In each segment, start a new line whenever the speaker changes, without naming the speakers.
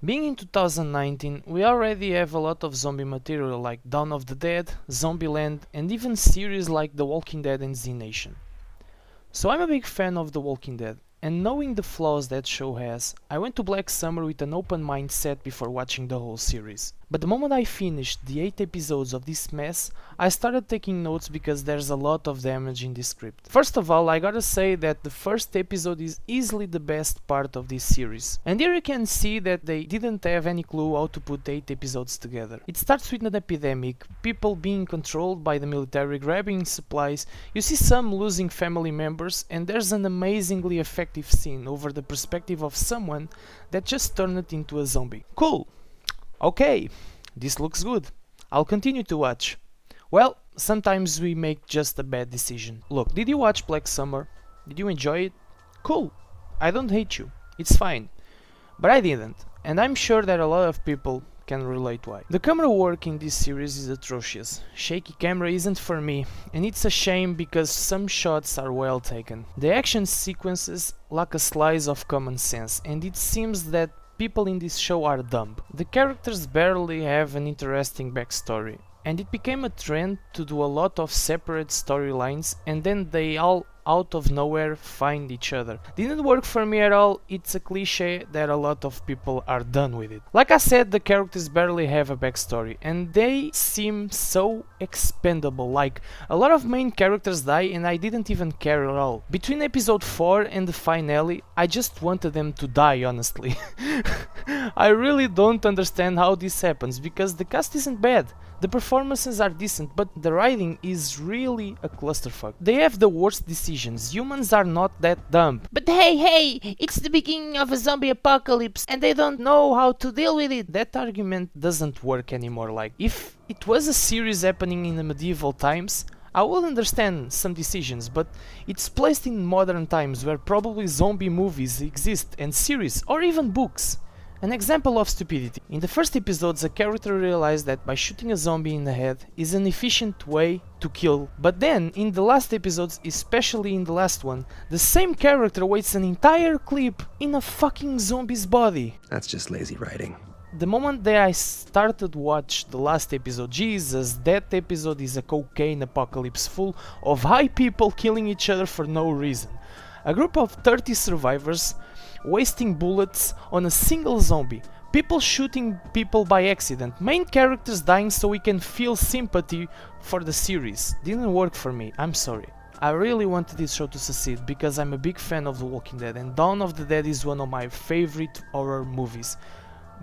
Being in 2019, we already have a lot of zombie material like Dawn of the Dead, Zombieland, and even series like The Walking Dead and Z Nation. So I'm a big fan of The Walking Dead, and knowing the flaws that show has, I went to Black Summer with an open mindset before watching the whole series. But the moment I finished the 8 episodes of this mess, I started taking notes because there's a lot of damage in this script. First of all, I gotta say that the first episode is easily the best part of this series. And here you can see that they didn't have any clue how to put 8 episodes together. It starts with an epidemic, people being controlled by the military, grabbing supplies, you see some losing family members, and there's an amazingly effective scene over the perspective of someone that just turned it into a zombie. Cool! Okay, this looks good. I'll continue to watch. Well, sometimes we make just a bad decision. Look, did you watch Black Summer? Did you enjoy it? Cool. I don't hate you. It's fine. But I didn't, and I'm sure that a lot of people can relate why. The camera work in this series is atrocious. Shaky camera isn't for me, and it's a shame because some shots are well taken. The action sequences lack a slice of common sense, and it seems that people in this show are dumb. The characters barely have an interesting backstory, and it became a trend to do a lot of separate storylines and then they all out of nowhere find each other. Didn't work for me at all. It's a cliche that a lot of people are done with it. Like I said, the characters barely have a backstory and they seem so expendable. Like, a lot of main characters die and I didn't even care at all. Between episode 4 and the finale, I just wanted them to die, honestly. I really don't understand how this happens because the cast isn't bad. The performances are decent, but the writing is really a clusterfuck. They have the worst decisions. Humans are not that dumb.
But hey, it's the beginning of a zombie apocalypse and they don't know how to deal with it.
That argument doesn't work anymore. Like, if it was a series happening in the medieval times, I would understand some decisions, but it's placed in modern times where probably zombie movies exist and series or even books. An example of stupidity. In the first episodes, a character realized that by shooting a zombie in the head is an efficient way to kill, but then in the last episodes, especially in the last one, the same character waits an entire clip in a fucking zombie's body.
That's just lazy writing.
The moment that I started watch the last episode, Jesus, that episode is a cocaine apocalypse full of high people killing each other for no reason. A group of 30 survivors wasting bullets on a single zombie, people shooting people by accident, main characters dying so we can feel sympathy for the series. Didn't work for me, I'm sorry. I really wanted this show to succeed because I'm a big fan of The Walking Dead and Dawn of the Dead is one of my favorite horror movies.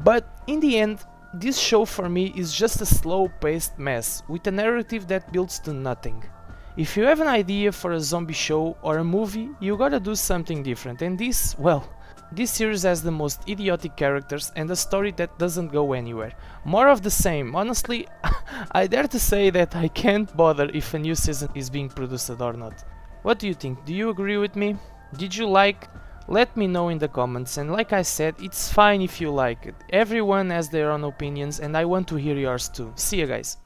But in the end, this show for me is just a slow-paced mess with a narrative that builds to nothing. If you have an idea for a zombie show or a movie, you gotta do something different, and this, well, this series has the most idiotic characters and a story that doesn't go anywhere. More of the same. Honestly, I dare to say that I can't bother if a new season is being produced or not. What do you think? Do you agree with me? Did you like? Let me know in the comments, and like I said, it's fine if you like it. Everyone has their own opinions and I want to hear yours too. See you guys.